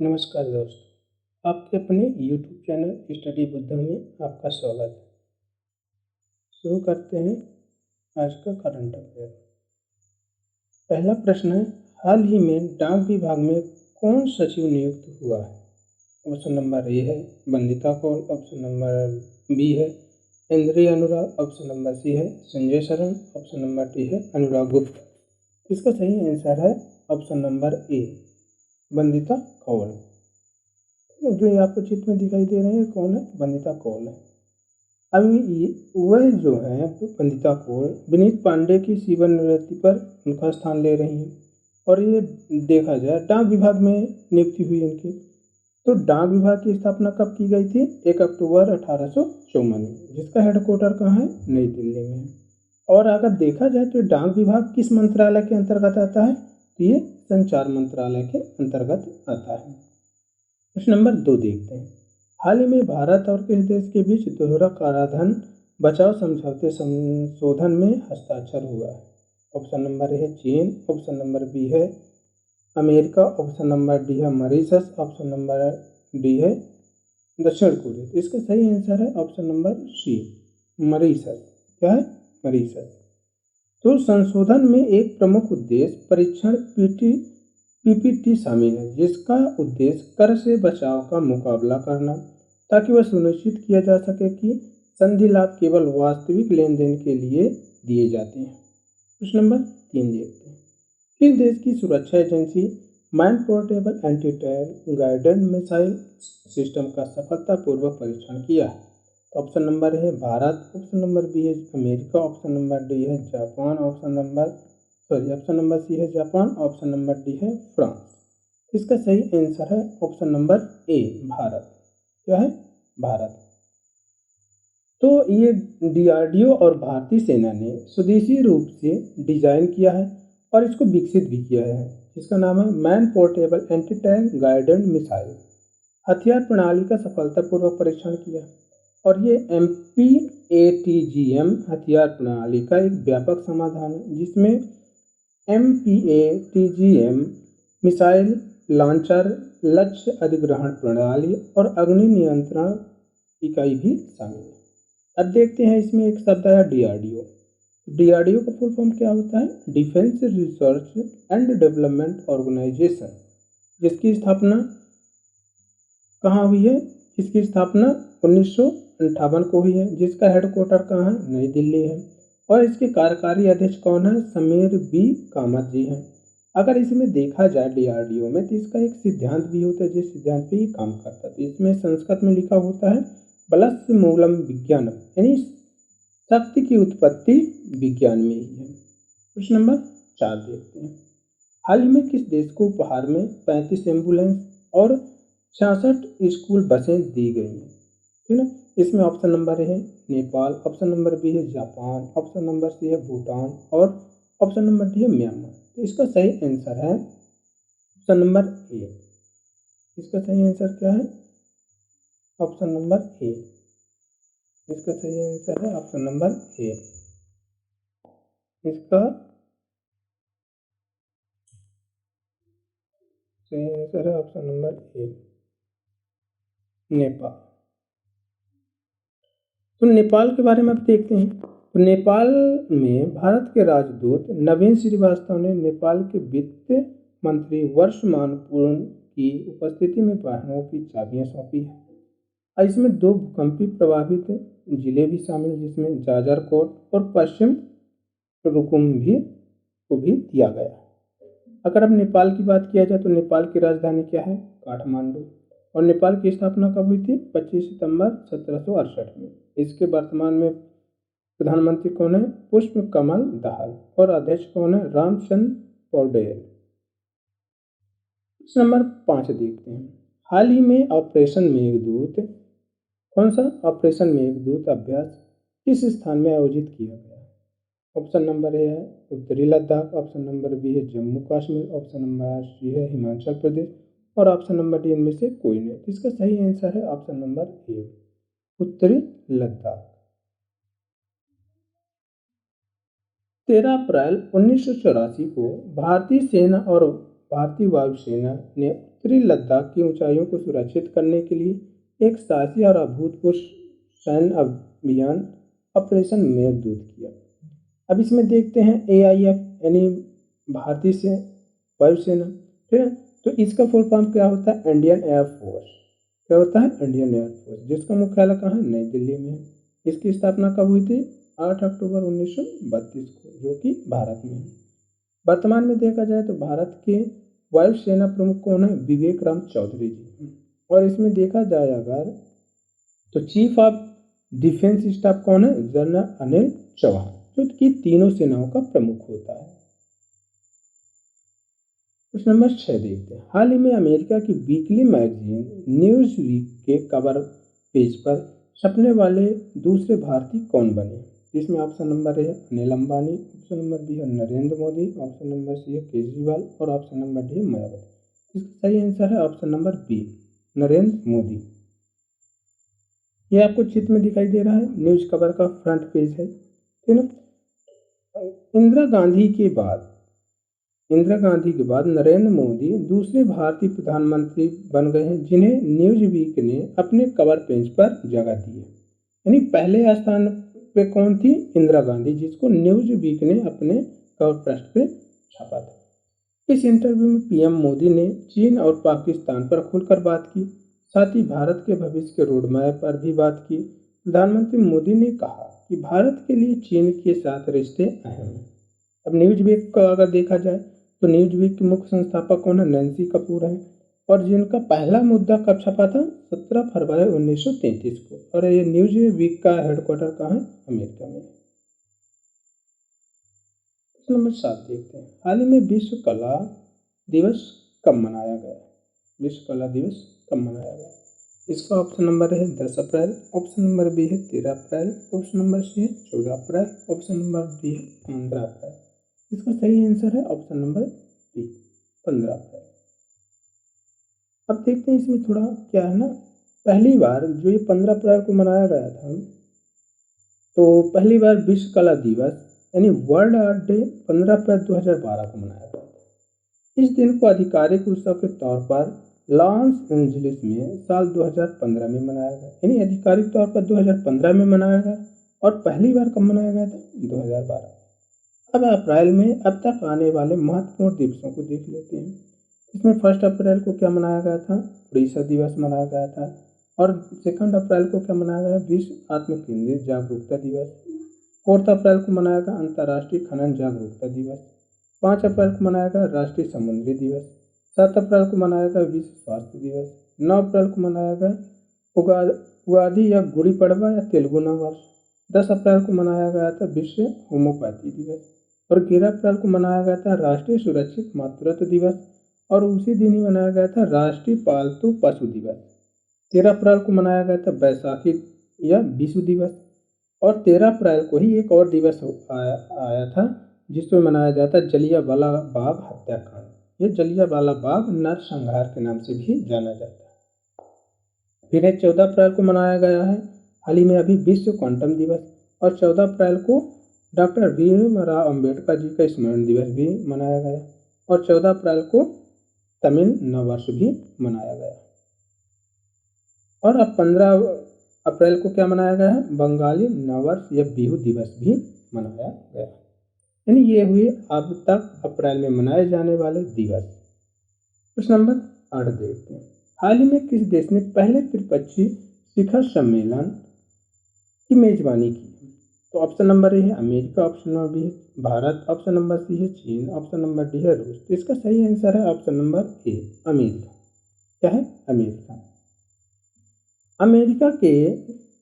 नमस्कार दोस्तों, आपके अपने YouTube चैनल स्टडी बुद्धा में आपका स्वागत है। शुरू करते हैं आज का करंट अफेयर। पहला प्रश्न है, हाल ही में डाक विभाग में कौन सचिव नियुक्त हुआ है? ऑप्शन नंबर ए है Vandita Kaul, option number B है इंद्रिय अनुराग, ऑप्शन नंबर सी है संजय शरण, ऑप्शन नंबर डी है अनुराग गुप्ता। इसका सही आंसर है option number A, Vandita Kaul. जो ये आपको चित्र में दिखाई दे रहे हैं कौन है? वंदिता कौल है। अभी वह जो है वंदिता कौल विनीत पांडे की सेवानिवृत्ति पर उनका स्थान ले रही हैं। और ये देखा जाए डाक विभाग में नियुक्ति हुई इनकी, तो डाक विभाग की स्थापना कब की गई थी? 1 अक्टूबर 1854 में, जिसका हेडक्वार्टर कहाँ है? नई दिल्ली में। और अगर देखा जाए तो डाक विभाग किस मंत्रालय के अंतर्गत आता है? तो ये संचार मंत्रालय के अंतर्गत आता है। प्रश्न नंबर 2 देखते हैं, हाल ही में भारत और किस देश के बीच दोहरा कराधान बचाव समझौते संशोधन में हस्ताक्षर हुआ है? ऑप्शन नंबर ए है चीन, ऑप्शन नंबर बी है अमेरिका, ऑप्शन नंबर डी है मॉरिशस, ऑप्शन नंबर डी है दक्षिण कोरिया। इसका सही आंसर है ऑप्शन नंबर सी, मॉरिशस। क्या है? मॉरिशस। तो संशोधन में एक प्रमुख उद्देश्य परीक्षण पीपीटी शामिल है, जिसका उद्देश्य कर से बचाव का मुकाबला करना, ताकि वह सुनिश्चित किया जा सके कि संधि लाभ केवल वास्तविक लेन देन के लिए दिए जाते हैं। प्रश्न नंबर 3 देखते हैं, किस देश की सुरक्षा agency man portable anti tank guided missile system का सफलतापूर्वक परीक्षण किया है? ऑप्शन नंबर है भारत, ऑप्शन नंबर बी है अमेरिका, ऑप्शन नंबर डी है जापान, ऑप्शन नंबर सी है जापान, ऑप्शन नंबर डी है फ्रांस। इसका सही आंसर है ऑप्शन नंबर ए, भारत। क्या है? भारत। तो ये डीआरडीओ और भारतीय सेना ने स्वदेशी रूप से डिजाइन किया है और इसको विकसित भी किया है, जिसका नाम है man portable anti tank guided missile हथियार प्रणाली का सफलतापूर्वक परीक्षण किया। और ये MPATGM हथियार प्रणाली का एक व्यापक समाधान है, जिसमें MPATGM मिसाइल लॉन्चर, लक्ष्य अधिग्रहण प्रणाली और अग्नि नियंत्रण इकाई भी शामिल है। अब देखते हैं इसमें एक शब्द है डीआरडीओ। डीआरडीओ का फुल फॉर्म क्या होता है? Defence research and development organisation, जिसकी स्थापना कहाँ हुई है? इसकी स्थापना 1958 को हुई है, जिसका हेडक्वार्टर कहाँ है? नई दिल्ली है। और इसके कार्यकारी अध्यक्ष कौन है? समीर बी कामत जी हैं। अगर इसमें देखा जाए डीआरडीओ में, तो इसका एक सिद्धांत भी होता है, जिस सिद्धांत पे ये काम करता है। तो इसमें संस्कृत में लिखा होता है बलस्य मूलम विज्ञानम, यानी शक्ति की उत्पत्ति विज्ञान में ही है। प्रश्न नंबर 4 देखते हैं, हाल ही में किस देश को उपहार में 35 एम्बुलेंस और 66 स्कूल बसें दी गई हैं? ठीक है, इसमें ऑप्शन नंबर है नेपाल, ऑप्शन नंबर बी है जापान, ऑप्शन नंबर सी है भूटान और ऑप्शन नंबर डी है म्यांमार। तो इसका सही आंसर है ऑप्शन नंबर ए। इसका सही आंसर क्या है? ऑप्शन नंबर ए। इसका सही आंसर है ऑप्शन नंबर ए। इसका सही आंसर है ऑप्शन नंबर ए, नेपाल। तो नेपाल के बारे में अब देखते हैं। तो नेपाल में भारत के राजदूत नवीन श्रीवास्तव ने नेपाल के वित्त मंत्री वर्षमान पूर्ण की उपस्थिति में वाहनों की चाबियां सौंपी है। और इसमें 2 भूकंपी प्रभावित जिले भी शामिल, जिसमें जाजरकोट और पश्चिम रुकुम को भी दिया गया। अगर अब नेपाल की बात किया जाए तो नेपाल की राजधानी क्या है? काठमांडू। और नेपाल की स्थापना कब हुई थी? 25 सितंबर 1768 में। इसके वर्तमान में प्रधानमंत्री कौन है? पुष्प कमल दहाल। और अध्यक्ष कौन है? रामचंद्र पौडेल। प्रश्न नंबर 5 देखते हैं, हाल ही में ऑपरेशन मेघदूत, कौन सा ऑपरेशन मेघदूत अभ्यास किस स्थान में आयोजित किया गया? ऑप्शन नंबर ए है उत्तरी लद्दाख, ऑप्शन नंबर बी है Jammu Kashmir, option number C है हिमाचल प्रदेश और ऑप्शन नंबर डी इनमें से कोई नहीं। इसका सही आंसर है ऑप्शन नंबर ए, उत्तरी लद्दाख। 13 अप्रैल 1984 को भारतीय सेना और भारतीय वायुसेना ने उत्तरी लद्दाख की ऊंचाइयों को सुरक्षित करने के लिए एक साहसी और अभूतपूर्व सैन्य अभियान ऑपरेशन मेघदूत किया। अब इसमें देखते हैं AIF यानी भारतीय से वायुसेना, ठीक है। तो इसका फुल फॉर्म क्या होता है? Indian air force. क्या होता है? इंडियन एयरफोर्स, जिसका मुख्यालय कहाँ है? नई दिल्ली में है। इसकी स्थापना कब हुई थी? 8 अक्टूबर 1932 को, जो कि भारत में है। वर्तमान में देखा जाए तो भारत के वायुसेना प्रमुख कौन है? विवेक राम चौधरी जी। और इसमें देखा जाए अगर तो चीफ ऑफ डिफेंस स्टाफ कौन है? जनरल अनिल चौहान, जो कि तीनों सेनाओं का प्रमुख होता है। क्वेश्चन नंबर 6 देखते हैं। हाल ही में अमेरिका की वीकली मैगजीन न्यूज वीक के कवर पेज पर छपने वाले दूसरे भारतीय कौन बने? जिसमें ऑप्शन नंबर ए है Anil Ambani, option number B है Narendra Modi, option number C है केजरीवाल और ऑप्शन नंबर डी है मायावती। इसका सही आंसर है option number B, Narendra Modi. ये आपको चित्र में दिखाई दे रहा है, न्यूज कवर का फ्रंट पेज है, ठीक है। इंदिरा गांधी के बाद नरेंद्र मोदी दूसरे भारतीय प्रधानमंत्री बन गए हैं जिन्हें न्यूज वीक ने अपने कवर पेज पर जगह दी है। यानी पहले स्थान पे कौन थी? इंदिरा गांधी, जिसको न्यूज वीक ने अपने कवर पृष्ठ पे छापा था। इस इंटरव्यू में PM मोदी ने चीन और पाकिस्तान पर खुलकर बात की, साथ ही भारत के भविष्य के रोड मैप पर भी बात की। प्रधानमंत्री मोदी ने कहा कि भारत के लिए चीन के साथ रिश्ते अहम हैं। अब न्यूज वीक का अगर देखा जाए तो न्यूज वीक के मुख्य संस्थापक कौन है? नैन्सी कपूर है। और जिनका पहला मुद्दा कब छपा था? 17 फरवरी 1933 को। और ये न्यूज वीक का हेडक्वार्टर कहाँ है? अमेरिका में। नंबर 7 देखते हैं। हाल ही में विश्व कला दिवस कब मनाया गया? विश्व कला दिवस कब मनाया गया? इसका ऑप्शन नंबर है 10 अप्रैल, ऑप्शन नंबर बी है 13 अप्रैल, ऑप्शन नंबर सी है 14 अप्रैल, ऑप्शन नंबर डी है 15 अप्रैल। इसका सही आंसर है ऑप्शन नंबर बी, 15 अप्रैल। अब देखते हैं इसमें थोड़ा क्या है ना, पहली बार जो ये 15 अप्रैल को मनाया गया था, तो पहली बार विश्व कला दिवस यानी वर्ल्ड आर्ट डे 15 अप्रैल 2012 को मनाया गया था। इस दिन को आधिकारिक उत्सव के तौर पर लॉस एंजलिस में साल 2015 में मनाया गया, यानी आधिकारिक तौर पर 2015 में मनाया गया और पहली बार कब मनाया गया था? 2012। अब अप्रैल में अब तक आने वाले महत्वपूर्ण दिवसों को देख लेते हैं। इसमें 1 अप्रैल को क्या मनाया गया था? उड़ीसा दिवस मनाया गया था। और 2 अप्रैल को क्या मनाया गया? विश्व आत्म केंद्रित जागरूकता दिवस। 4 अप्रैल को मनाया गया अंतर्राष्ट्रीय खनन जागरूकता दिवस। 5 अप्रैल को मनाया गया राष्ट्रीय समुद्री दिवस। 7 अप्रैल को मनाया गया विश्व स्वास्थ्य दिवस। 9 अप्रैल को मनाया गया उगादि या गुड़ी पड़वा या तेलुगु नव वर्ष। 10 अप्रैल को मनाया गया था विश्व होम्योपैथी दिवस। और 11 अप्रैल को मनाया गया था राष्ट्रीय सुरक्षित मातृत्व दिवस। और उसी दिन ही मनाया गया था राष्ट्रीय पालतू पशु दिवस। 13 अप्रैल को मनाया गया था बैसाखी या विश्व दिवस। और 13 अप्रैल को ही एक और दिवस आया था जिसमें मनाया जाता है जलियांवाला बाग हत्याकांड। ये जलियांवाला बाग नरसंहार के नाम से भी जाना जाता है। फिर 14 अप्रैल को मनाया गया है हाल ही में अभी विश्व क्वांटम दिवस। और 14 अप्रैल को डॉक्टर भीमराव अंबेडकर जी का स्मरण दिवस भी मनाया गया। और 14 अप्रैल को तमिल नववर्ष भी मनाया गया। और अब 15 अप्रैल को क्या मनाया गया है? बंगाली नववर्ष या बिहू दिवस भी मनाया गया। यानी ये हुए अब तक अप्रैल में मनाए जाने वाले दिवस। क्वेश्चन नंबर 8 देखते हैं। हाल ही में किस देश ने पहले त्रिपक्षीय शिखर सम्मेलन की मेजबानी की? तो ऑप्शन नंबर ए है अमेरिका, ऑप्शन नंबर बी है भारत, ऑप्शन नंबर सी है चीन, ऑप्शन नंबर डी है रूस। तो इसका सही आंसर है ऑप्शन नंबर ए, अमेरिका। क्या है? अमेरिका। अमेरिका के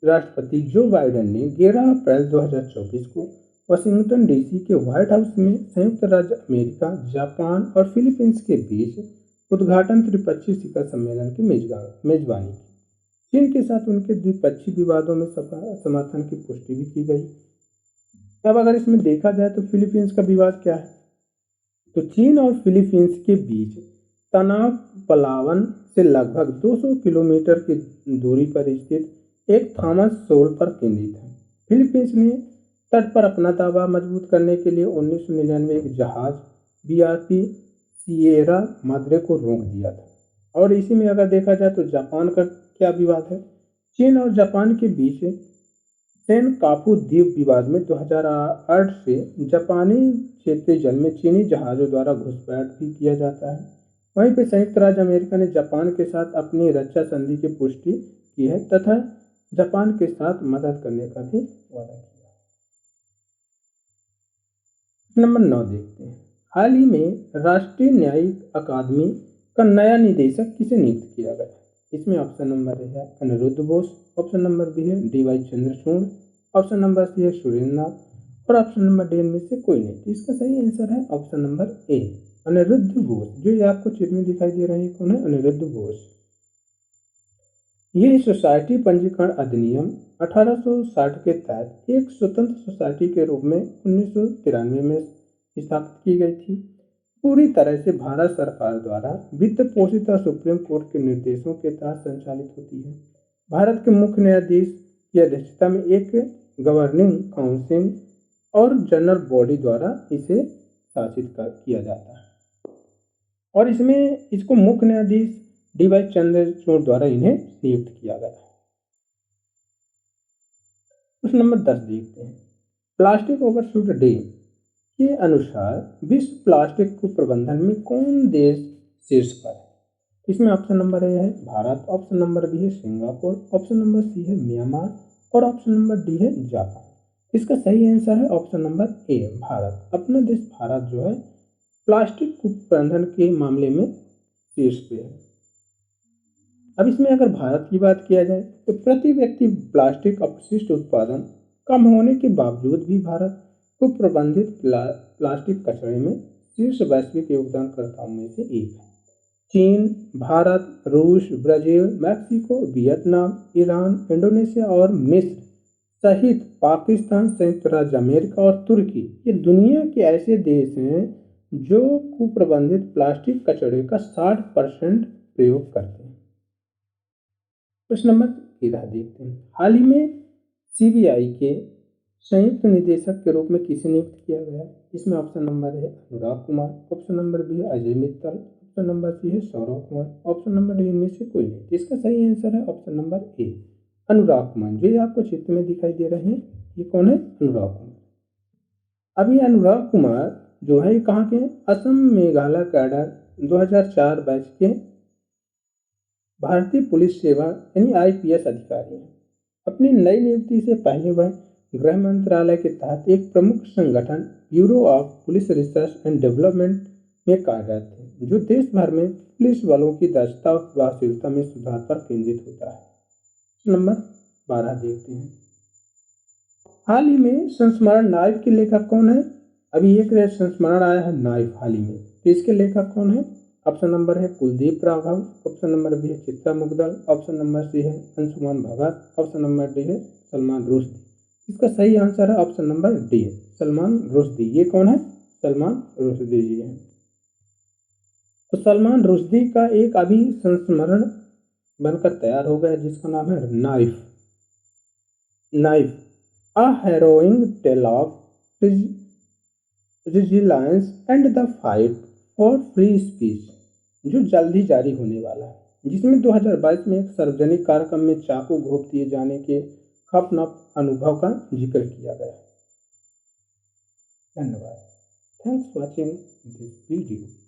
राष्ट्रपति जो बाइडेन ने 11 अप्रैल 2024 को वाशिंगटन DC के व्हाइट हाउस में संयुक्त राज्य अमेरिका, जापान और फिलीपींस के बीच उद्घाटन त्रिपक्षीय शिखर सम्मेलन की मेजबानी की। चीन के साथ उनके द्विपक्षीय विवादों में समर्थन की पुष्टि भी की गई। अब अगर इसमें देखा जाए तो फिलीपींस का विवाद क्या है? तो चीन और फिलीपींस के बीच तनाव पलावन से लगभग 200 किलोमीटर की दूरी पर स्थित एक थॉमस सोल पर केंद्रित है। फिलीपींस ने तट पर अपना दावा मजबूत करने के लिए 1999 एक जहाज BRP सिएरा माद्रे को रोक दिया था और इसी में अगर देखा जाए तो जापान का क्या विवाद है, चीन और जापान के बीच सेनकाकू द्वीप विवाद में 2008 से जापानी क्षेत्रीय जल में चीनी जहाज़ों द्वारा घुसपैठ भी किया जाता है। वहीं पर संयुक्त राज्य अमेरिका ने जापान के साथ अपनी रक्षा संधि की पुष्टि की है तथा जापान के साथ मदद करने का भी वादा किया। नंबर 9 देखते हैं। हाल ही में राष्ट्रीय न्यायिक अकादमी का नया निदेशक किसे नियुक्त किया गया? इसमें ऑप्शन नंबर ए है Aniruddha Bose, option number B है D Y. Chandrachud, option number C है सुरेंद्र नाथ और ऑप्शन नंबर डी में से कोई नहीं। तो इसका सही आंसर है option number A Aniruddh Bose. जो ये आपको चित्र में दिखाई दे रहे हैं कौन है? अनिरुद्ध बोस। ये सोसाइटी पंजीकरण अधिनियम 1860 के तहत एक स्वतंत्र सोसाइटी के रूप में 1993 में स्थापित की गई थी। पूरी तरह से भारत सरकार द्वारा वित्त पोषित और सुप्रीम कोर्ट के निर्देशों के तहत संचालित होती है। भारत के मुख्य न्यायाधीश की अध्यक्षता में एक गवर्निंग काउंसिल और जनरल बॉडी द्वारा इसे शासित किया जाता है और इसमें इसको मुख्य न्यायाधीश डी.वाई. चंद्रचूड़ द्वारा इन्हें नियुक्त किया गया। प्रश्न नंबर 10 देखते हैं। प्लास्टिक ओवरशूट डे के अनुसार विश्व प्लास्टिक को प्रबंधन में कौन देश शीर्ष पर है? इसमें ऑप्शन नंबर ए है भारत, ऑप्शन नंबर बी है सिंगापुर, ऑप्शन नंबर सी है म्यांमार और ऑप्शन नंबर डी है जापान। इसका सही आंसर है ऑप्शन नंबर ए भारत। अपना देश भारत जो है प्लास्टिक प्रबंधन के मामले में शीर्ष पे है। अब इसमें अगर भारत की बात किया जाए तो प्रति व्यक्ति प्लास्टिक अपशिष्ट उत्पादन कम होने के बावजूद भी भारत को प्रबंधित प्लास्टिक कचरे में शीर्ष वैश्विक योगदानकर्ताओं में से एक है। चीन, भारत, रूस, Brazil, Mexico, Vietnam, Iran, Indonesia और मिस्र सहित पाकिस्तान, संयुक्त राज्य अमेरिका और तुर्की ये दुनिया के ऐसे देश हैं जो कुप्रबंधित प्लास्टिक कचरे का 60% प्रयोग करते हैं। प्रश्न नंबर 13 देखते हैं। हाल ही में सीबीआई के संयुक्त निदेशक के रूप में किसे नियुक्त किया गया? इसमें ऑप्शन नंबर है Anurag Kumar, option number B है Ajay Mittal, option number C है Saurav Kumar, option number D इनमें से कोई नहीं। इसका सही आंसर है option number A Anurag Kumar. जो ये आपको चित्र में दिखाई दे रहे हैं ये कौन है? अनुराग कुमार। अब ये अनुराग कुमार जो है ये कहाँ के? असम मेघालय कैडर 2004 बैच के भारतीय पुलिस सेवा यानी आईपीएस अधिकारी हैं। अपनी नई नियुक्ति से पहले वह गृह मंत्रालय के तहत एक प्रमुख संगठन bureau of police research and development में कार्यरत थे, जो देश भर में पुलिस बलों की दक्षता और प्रभावशीलता में सुधार पर केंद्रित होता है। नंबर 12 देखते हैं। हाल ही में संस्मरण नाइफ के लेखक कौन है? अभी एक संस्मरण आया है नाइफ हाल ही में, तो इसके लेखक कौन है? ऑप्शन नंबर है Kuldeep Raghav, option number B है Chitra Mudgal, option number C है Anshuman Bhagat, option number D है सलमान रुश्दी। इसका सही आंसर है ऑप्शन नंबर डी है सलमान रुश्दी। ये कौन है? सलमान रुश्दी जी हैं। तो सलमान रुश्दी का एक अभी संस्मरण बनकर तैयार हो गया जिसका नाम है knife. Knife a harrowing tale of resilience and the fight for free speech, जो जल्द ही जारी होने वाला है, जिसमें 2022 में एक सार्वजनिक कार्यक्रम में चाकू घोंप दिए जाने के खौफनाक अनुभव का जिक्र किया गया। धन्यवाद। Thanks for watching this video.